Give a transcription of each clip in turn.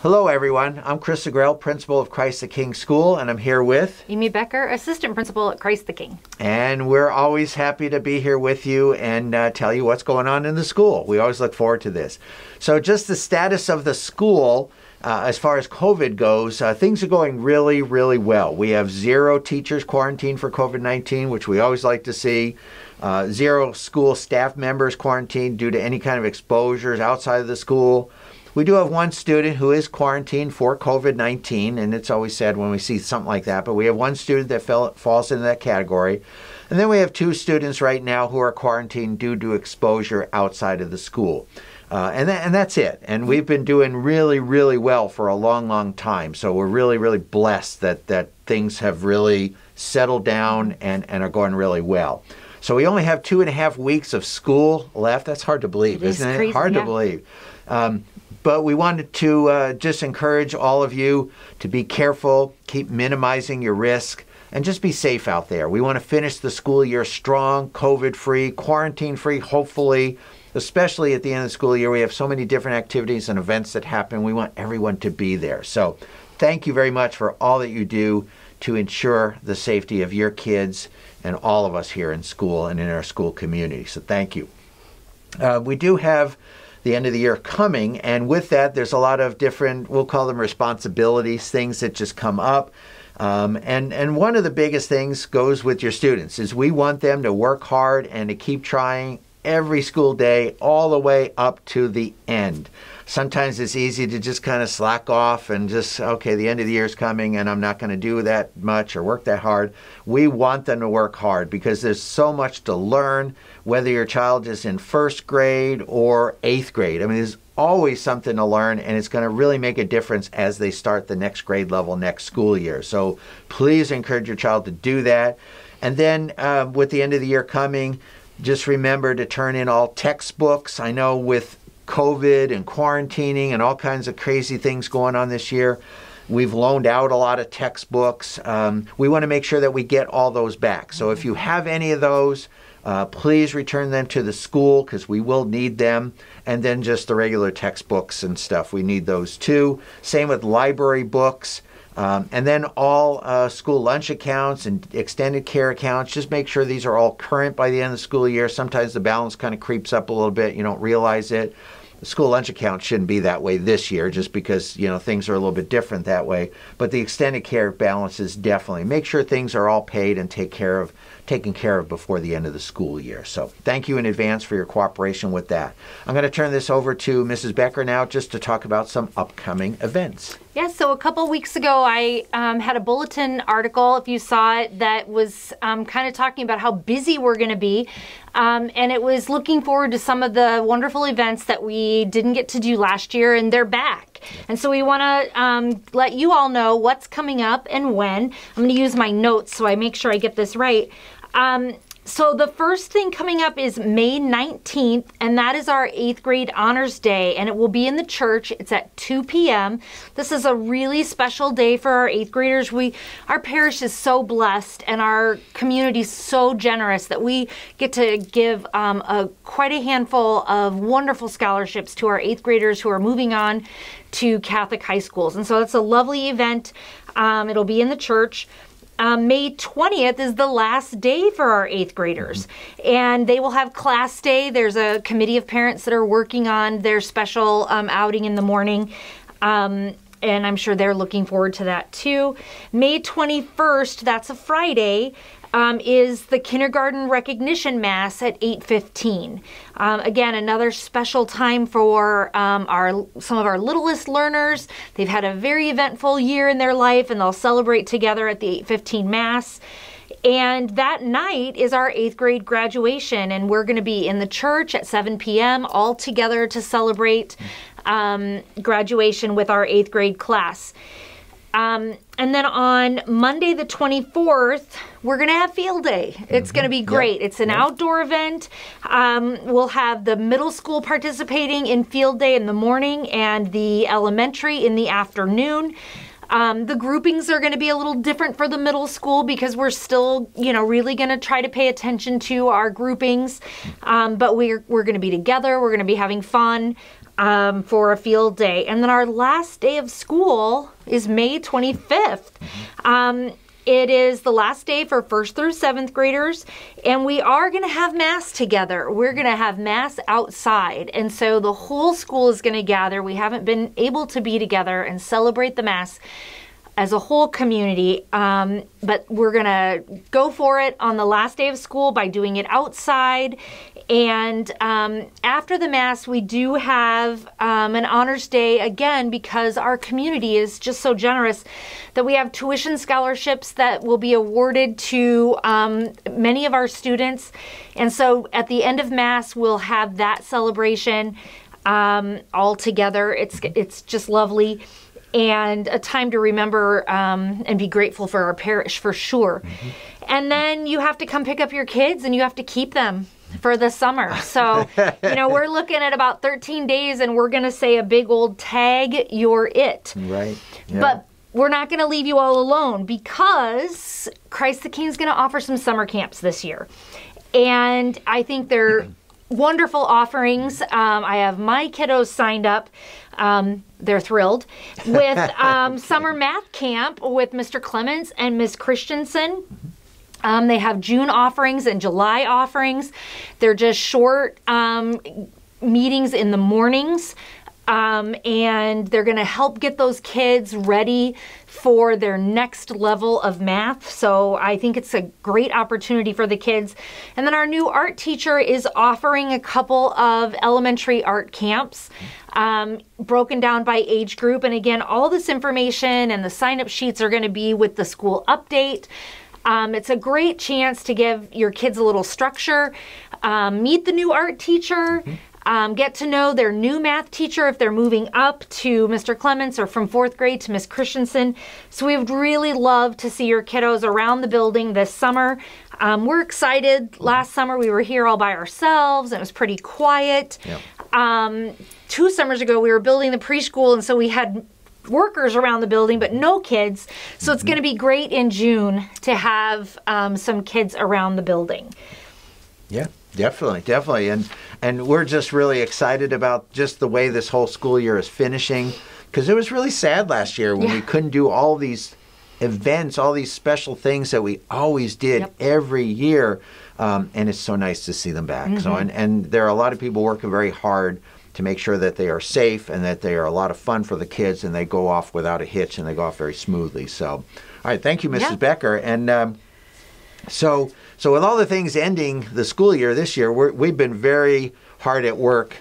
Hello everyone, I'm Chris Agrell, Principal of Christ the King School, and I'm here with Amy Becker, Assistant Principal at Christ the King. And we're always happy to be here with you and tell you what's going on in the school. We always look forward to this. So just the status of the school as far as COVID goes, things are going really, really well. We have 0 teachers quarantined for COVID-19, which we always like to see. 0 school staff members quarantined due to any kind of exposures outside of the school. We do have 1 student who is quarantined for COVID-19, and it's always sad when we see something like that, but we have 1 student that falls into that category. And then we have 2 students right now who are quarantined due to exposure outside of the school. And that's it. And we've been doing really, really well for a long, long time. So we're really, really blessed that things have really settled down and are going really well. So we only have 2.5 weeks of school left. That's hard to believe, isn't it? Crazy, hard to believe. But we wanted to just encourage all of you to be careful, keep minimizing your risk, and just be safe out there. We want to finish the school year strong, COVID-free, quarantine-free, hopefully, especially at the end of the school year. We have so many different activities and events that happen. We want everyone to be there. So thank you very much for all that you do to ensure the safety of your kids and all of us here in school and in our school community. So thank you. We do have the end of the year coming, and with that there's a lot of different, we'll call them responsibilities, things that just come up. And one of the biggest things goes with your students is we want them to work hard and to keep trying every school day all the way up to the end. Sometimes it's easy to just kind of slack off and just, okay, the end of the year is coming and I'm not going to do that much or work that hard. We want them to work hard because there's so much to learn, whether your child is in 1st grade or 8th grade. I mean, there's always something to learn, and it's going to really make a difference as they start the next grade level next school year. So please encourage your child to do that. And then with the end of the year coming, just remember to turn in all textbooks. I know with COVID and quarantining and all kinds of crazy things going on this year, we've loaned out a lot of textbooks. We want to make sure that we get all those back. So if you have any of those, please return them to the school because we will need them. And then just the regular textbooks and stuff, we need those too. Same with library books. And then all school lunch accounts and extended care accounts, just make sure these are all current by the end of the school year. Sometimes the balance kind of creeps up a little bit. You don't realize it. The school lunch account shouldn't be that way this year just because, you know, things are a little bit different that way. But the extended care balances definitely. Make sure things are all paid and taken care of before the end of the school year. So thank you in advance for your cooperation with that. I'm going to turn this over to Mrs. Becker now just to talk about some upcoming events. Yeah, so a couple weeks ago I had a bulletin article, if you saw it, that was kind of talking about how busy we're going to be. And it was looking forward to some of the wonderful events that we didn't get to do last year, and they're back. And so we want to let you all know what's coming up and when. I'm going to use my notes so I make sure I get this right. So the first thing coming up is May 19th, and that is our 8th grade honors day, and it will be in the church. It's at 2 p.m. This is a really special day for our 8th graders. Our parish is so blessed and our community is so generous that we get to give quite a handful of wonderful scholarships to our 8th graders who are moving on to Catholic high schools. And so it's a lovely event. It'll be in the church. May 20th is the last day for our 8th graders, and they will have class day. There's a committee of parents that are working on their special outing in the morning, and I'm sure they're looking forward to that too. May 21st, that's a Friday, is the kindergarten recognition mass at 8:15. Again, another special time for some of our littlest learners. They've had a very eventful year in their life, and they'll celebrate together at the 8:15 mass. And that night is our 8th grade graduation, and we're going to be in the church at 7 p.m. all together to celebrate graduation with our 8th grade class. And then on Monday the 24th, we're going to have field day. It's going to be great. It's an outdoor event. We'll have the middle school participating in field day in the morning and the elementary in the afternoon. The groupings are going to be a little different for the middle school because we're still, really going to try to pay attention to our groupings. But we're going to be together. We're going to be having fun. for a field day. And then our last day of school is May 25th. It is the last day for 1st through 7th graders, and we are going to have Mass together. We're going to have Mass outside, and so the whole school is going to gather. We haven't been able to be together and celebrate the Mass as a whole community, but we're going to go for it on the last day of school by doing it outside. And after the Mass, we do have an Honors Day again, because our community is just so generous that we have tuition scholarships that will be awarded to many of our students. And so at the end of Mass, we'll have that celebration all together. It's just lovely. And a time to remember and be grateful for our parish, for sure. And then you have to come pick up your kids, and you have to keep them for the summer. So, we're looking at about 13 days, and we're going to say a big old tag, you're it. Right. Yeah. But we're not going to leave you all alone, because Christ the King is going to offer some summer camps this year. And I think they're wonderful offerings. I have my kiddos signed up. They're thrilled with summer math camp with Mr. Clements and Miss Christensen. They have June offerings and July offerings. They're just short meetings in the mornings. And they're going to help get those kids ready for their next level of math. So I think it's a great opportunity for the kids. And then our new art teacher is offering a couple of elementary art camps, broken down by age group. And again, all this information and the sign-up sheets are going to be with the school update. It's a great chance to give your kids a little structure, meet the new art teacher, get to know their new math teacher if they're moving up to Mr. Clements, or from 4th grade to Miss Christensen. So we would really love to see your kiddos around the building this summer. We're excited. Last summer we were here all by ourselves, and it was pretty quiet. Yep. 2 summers ago we were building the preschool, and so we had workers around the building, but no kids. So it's going to be great in June to have some kids around the building. Yeah, definitely. And we're just really excited about just the way this whole school year is finishing, because it was really sad last year when we couldn't do all these events, all these special things that we always did every year. And it's so nice to see them back. So, and there are a lot of people working very hard to make sure that they are safe and that they are a lot of fun for the kids, and they go off without a hitch, and they go off very smoothly. So, all right, thank you, Mrs. Becker. And so with all the things ending the school year this year, we've been very hard at work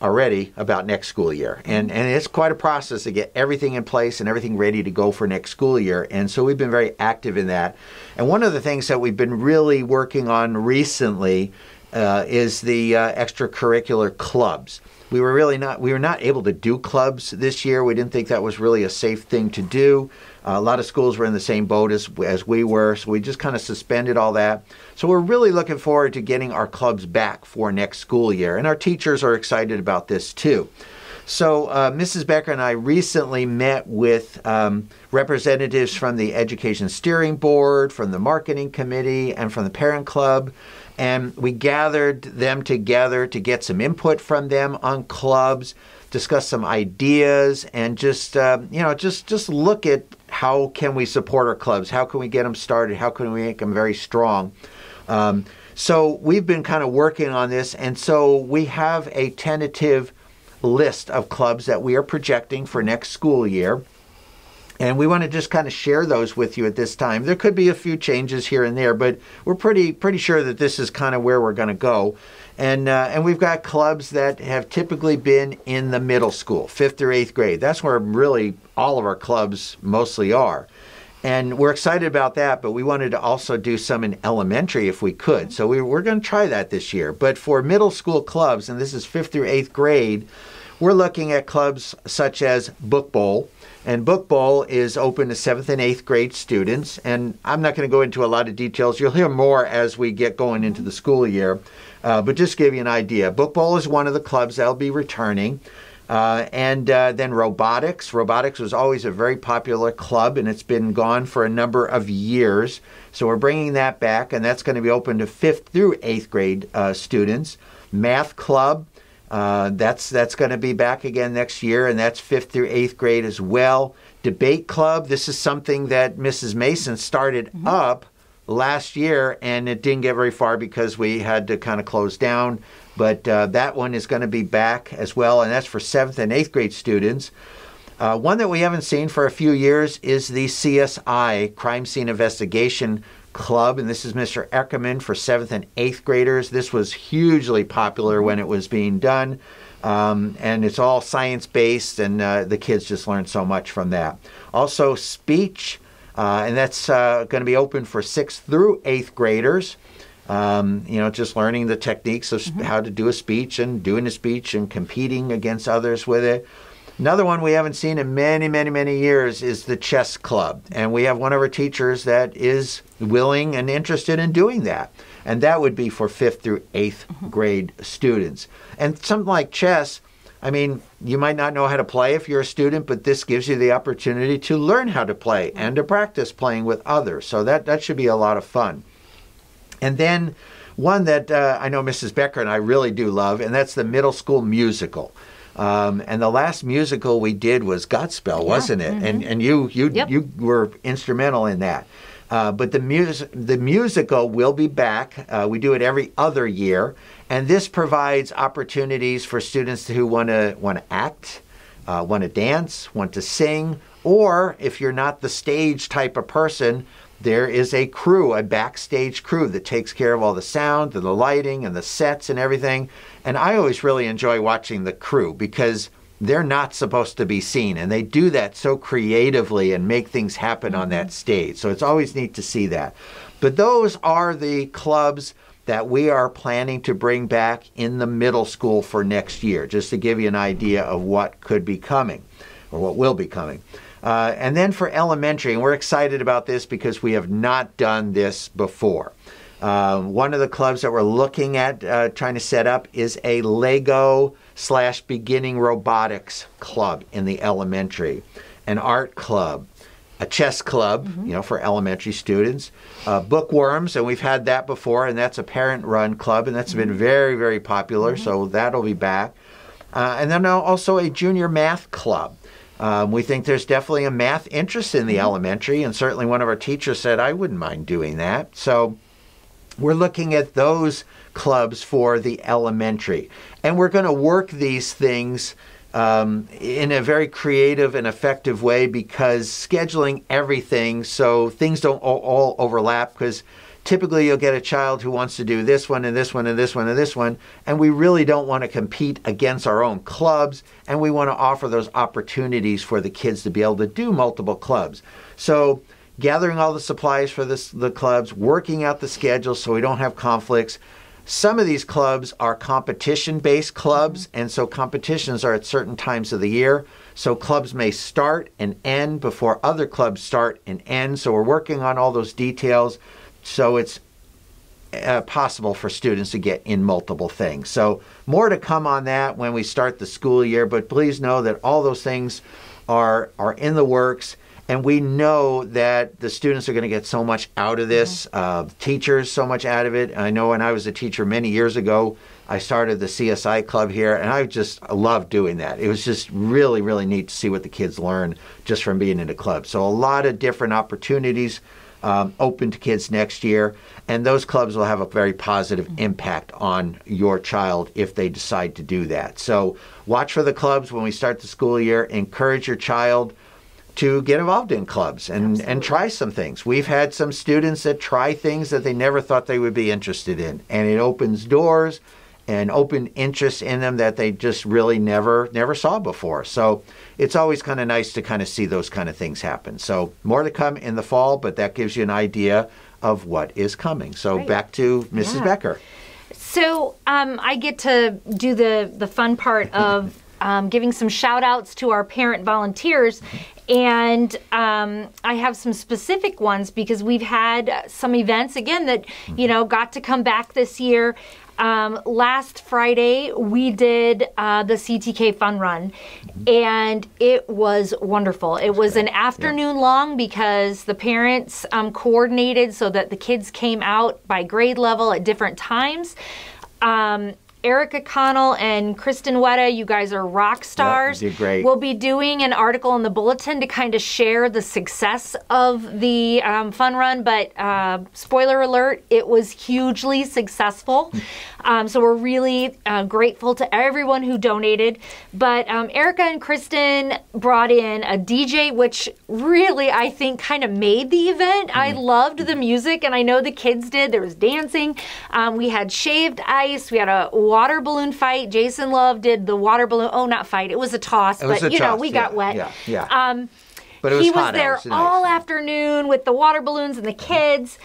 already about next school year. And it's quite a process to get everything in place and everything ready to go for next school year. And so we've been very active in that. And one of the things that we've been really working on recently is the extracurricular clubs. We were not able to do clubs this year. We didn't think that was really a safe thing to do. A lot of schools were in the same boat as we were, so we just kind of suspended all that. So we're really looking forward to getting our clubs back for next school year, and our teachers are excited about this too. So Mrs. Becker and I recently met with representatives from the Education Steering Board, from the Marketing Committee, and from the Parent Club. And we gathered them together to get some input from them on clubs, discuss some ideas, and just look at how can we support our clubs, how can we get them started, how can we make them very strong. So we've been kind of working on this, and so we have a tentative list of clubs that we are projecting for next school year. And we want to just kind of share those with you at this time. There could be a few changes here and there, but we're pretty sure that this is kind of where we're going to go. And we've got clubs that have typically been in the middle school, 5th through 8th grade. That's where really all of our clubs mostly are. And we're excited about that, but we wanted to also do some in elementary if we could. So we're going to try that this year. But for middle school clubs, and this is 5th through 8th grade, we're looking at clubs such as Book Bowl. And Book Bowl is open to 7th and 8th grade students. And I'm not going to go into a lot of details. You'll hear more as we get going into the school year. But just to give you an idea, Book Bowl is one of the clubs that'll be returning. And then robotics. Robotics was always a very popular club, and it's been gone for a number of years. So we're bringing that back, and that's going to be open to 5th through 8th grade students. Math club That's going to be back again next year, and that's 5th through 8th grade as well. Debate club, this is something that Mrs. Mason started up last year, and it didn't get very far because we had to kind of close down. But that one is going to be back as well, and that's for 7th and 8th grade students. One that we haven't seen for a few years is the CSI, Crime Scene Investigation Club, and this is Mr. Eckerman for 7th and 8th graders. This was hugely popular when it was being done, and it's all science-based, and the kids just learned so much from that. Also, speech, and that's going to be open for 6th through 8th graders. Just learning the techniques of how to do a speech and doing a speech and competing against others with it. Another one we haven't seen in many, many, many years is the chess club. And we have one of our teachers that is willing and interested in doing that. And that would be for 5th through 8th grade students. And something like chess, I mean, you might not know how to play if you're a student, but this gives you the opportunity to learn how to play and to practice playing with others. So that should be a lot of fun. And then one that I know Mrs. Becker and I really do love, and that's the middle school musical. And the last musical we did was Godspell, wasn't it? And you were instrumental in that. But the musical will be back. We do it every other year, and this provides opportunities for students who want to act, want to dance, want to sing, or if you're not the stage type of person, there is a crew, a backstage crew that takes care of all the sound and the lighting and the sets and everything. And I always really enjoy watching the crew because they're not supposed to be seen. And they do that so creatively and make things happen on that stage. So it's always neat to see that. But those are the clubs that we are planning to bring back in the middle school for next year, just to give you an idea of what could be coming or what will be coming. And then for elementary, and we're excited about this because we have not done this before. One of the clubs that we're looking at trying to set up is a Lego/beginning robotics club in the elementary, an art club, a chess club, for elementary students, bookworms, and we've had that before, and that's a parent-run club, and that's been very, very popular, so that'll be back. And then also a junior math club. We think there's definitely a math interest in the elementary, and certainly one of our teachers said, I wouldn't mind doing that. So we're looking at those clubs for the elementary. And we're going to work these things in a very creative and effective way because scheduling everything so things don't all overlap, because typically you'll get a child who wants to do this one and this one and this one and this one, and we really don't want to compete against our own clubs, and we want to offer those opportunities for the kids to be able to do multiple clubs. So gathering all the supplies for the clubs, working out the schedule so we don't have conflicts. Some of these clubs are competition-based clubs, and so competitions are at certain times of the year. So clubs may start and end before other clubs start and end. So we're working on all those details. So it's possible for students to get in multiple things. So more to come on that when we start the school year, but please know that all those things are in the works, and we know that the students are going to get so much out of this, teachers so much out of it. I know when I was a teacher many years ago, I started the CSI club here, and I just loved doing that. It was just really, really neat to see what the kids learn just from being in the club. So a lot of different opportunities open to kids next year, and those clubs will have a very positive impact on your child if they decide to do that. So watch for the clubs when we start the school year. Encourage your child to get involved in clubs and try some things. We've had some students that try things that they never thought they would be interested in, and it opens doors and open interest in them that they just really never saw before. So it's always kind of nice to kind of see those kind of things happen. So more to come in the fall, but that gives you an idea of what is coming. So back to Mrs. Becker. So I get to do the fun part of giving some shout outs to our parent volunteers. And I have some specific ones because we've had some events, again, that, got to come back this year. Last Friday, we did the CTK Fun Run, and it was wonderful. It was an afternoon long because the parents coordinated so that the kids came out by grade level at different times. Erica Connell and Kristen Wetta, you guys are rock stars. Yep, you did great. We'll be doing an article in the bulletin to kind of share the success of the fun run, but spoiler alert, it was hugely successful. So we're really grateful to everyone who donated. But Erica and Kristen brought in a DJ, which really I think kind of made the event. I loved the music, and I know the kids did. There was dancing. We had shaved ice. We had a water balloon fight. Jason Love did the water balloon. Oh, not fight. It was a toss, but you know, we got wet. But it was he hot was there out. It was all nice. afternoon with the water balloons and the kids.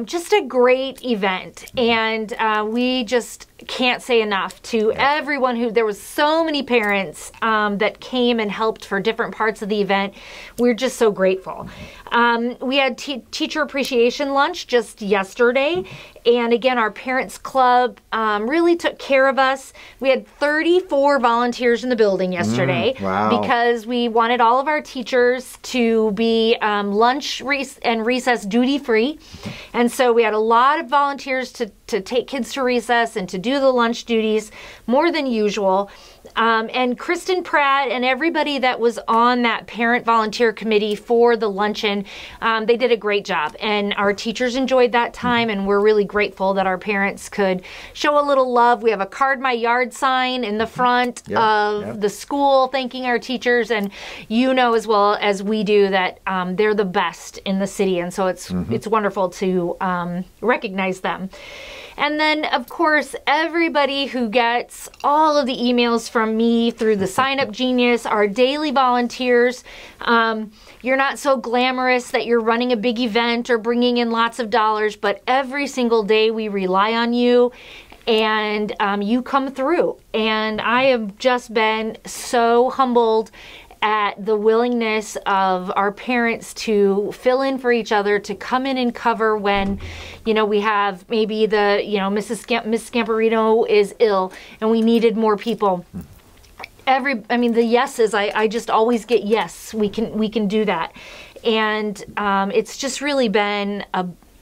Just a great event. And we just can't say enough to everyone who, there was so many parents that came and helped for different parts of the event. We're just so grateful. We had teacher appreciation lunch just yesterday. And again, our parents club really took care of us. We had 34 volunteers in the building yesterday Wow. because we wanted all of our teachers to be lunch and recess duty free. And so we had a lot of volunteers to take kids to recess and to do the lunch duties, more than usual. And Kristen Pratt and everybody that was on that parent volunteer committee for the luncheon, they did a great job. And our teachers enjoyed that time, and we're really grateful that our parents could show a little love. We have a Card My Yard sign in the front of the school thanking our teachers, and you know as well as we do that they're the best in the city, and so it's wonderful to recognize them. And then, of course, everybody who gets all of the emails from me through the Sign Up Genius, our daily volunteers. You're not so glamorous that you're running a big event or bringing in lots of dollars, but every single day we rely on you, and you come through. And I have just been so humbled at the willingness of our parents to fill in for each other, to come in and cover when, you know, we have maybe Miss Scamperino is ill and we needed more people. The yeses, I just always get yes, we can do that. And it's just really been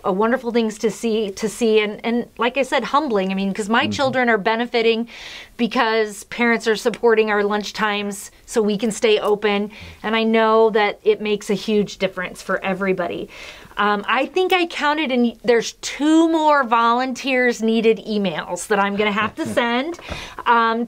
a wonderful things to see and like I said, humbling. I mean, because my children are benefiting because parents are supporting our lunch times so we can stay open, and I know that it makes a huge difference for everybody. I think I counted, and there's 2 more volunteers needed emails that I'm going to have to send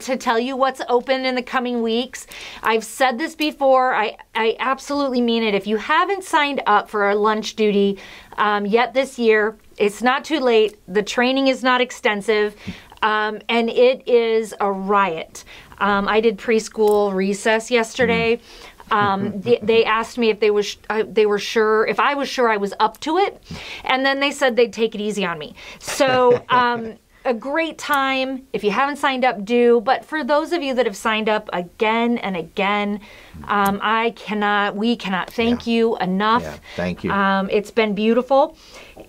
to tell you what's open in the coming weeks. I've said this before. I absolutely mean it. If you haven't signed up for a lunch duty yet this year, it's not too late. The training is not extensive, and it is a riot. I did preschool recess yesterday. They asked me if they were sure, if I was sure I was up to it, and then they said they'd take it easy on me. So a great time. If you haven't signed up, do. But for those of you that have signed up again and again, we cannot thank you enough. Yeah, thank you. It's been beautiful.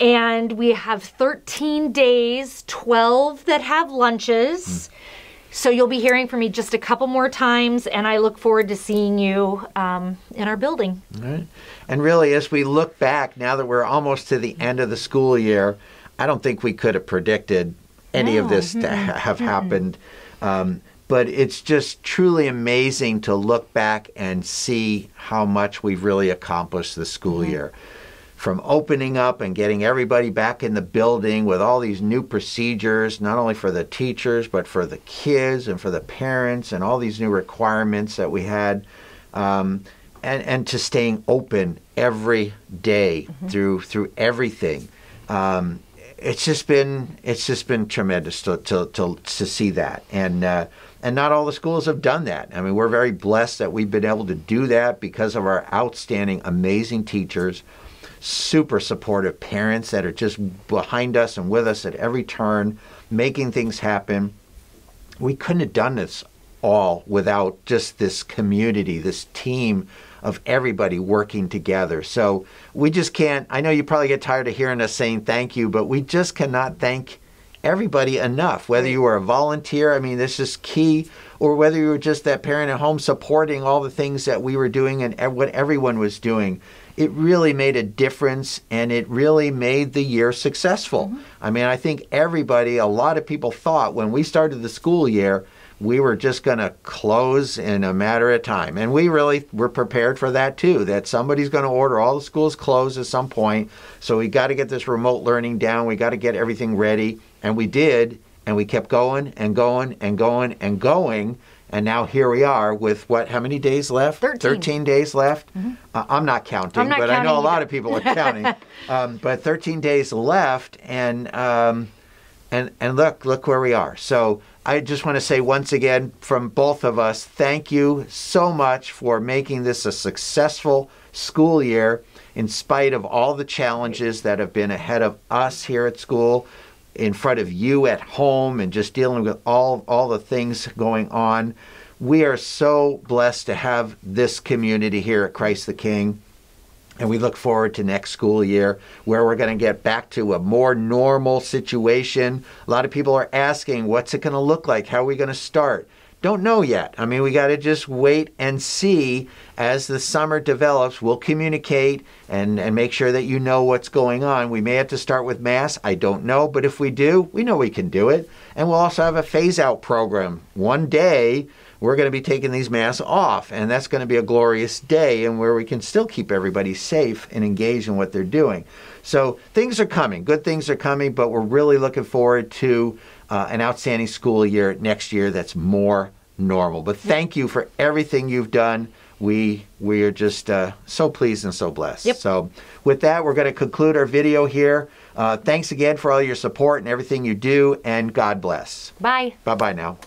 And we have 13 days, 12 that have lunches. So you'll be hearing from me just a couple more times, and I look forward to seeing you in our building. All right. And really, as we look back, now that we're almost to the end of the school year, I don't think we could have predicted any of this to have happened. But it's just truly amazing to look back and see how much we've really accomplished this school year. From opening up and getting everybody back in the building with all these new procedures, not only for the teachers, but for the kids and for the parents, and all these new requirements that we had, and to staying open every day through everything. It's just been tremendous to see that. And not all the schools have done that. I mean, we're very blessed that we've been able to do that because of our outstanding, amazing teachers, super supportive parents that are just behind us and with us at every turn, making things happen. We couldn't have done this all without just this community, this team of everybody working together. So we just can't, I know you probably get tired of hearing us saying thank you, but we just cannot thank everybody enough. Whether you are a volunteer, I mean, this is key, or whether you were just that parent at home supporting all the things that we were doing and what everyone was doing, it really made a difference, and it really made the year successful. I mean, I think everybody, a lot of people thought when we started the school year, we were just going to close in a matter of time. And we really were prepared for that too, that somebody's going to order all the schools closed at some point. So we got to get this remote learning down. We got to get everything ready. And we did. And we kept going and going and going and going. And now here we are with how many days left? 13 days left. I'm not counting, but I know a lot of people are counting. But 13 days left, and look where we are. So I just want to say once again from both of us, thank you so much for making this a successful school year in spite of all the challenges that have been ahead of us here at school, in front of you at home, and just dealing with all the things going on. We are so blessed to have this community here at Christ the King. And we look forward to next school year where we're going to get back to a more normal situation. A lot of people are asking, what's it going to look like? How are we going to start? Don't know yet. I mean, we got to just wait and see as the summer develops. We'll communicate and make sure that you know what's going on. We may have to start with Mass. I don't know. But if we do, we know we can do it. And we'll also have a phase-out program. One day, we're going to be taking these masks off, and that's going to be a glorious day, and where we can still keep everybody safe and engaged in what they're doing. So things are coming. Good things are coming, but we're really looking forward to an outstanding school year next year that's more normal. But thank you for everything you've done. We are just so pleased and so blessed. Yep. So with that, we're going to conclude our video here. Thanks again for all your support and everything you do, and God bless. Bye. Bye-bye now.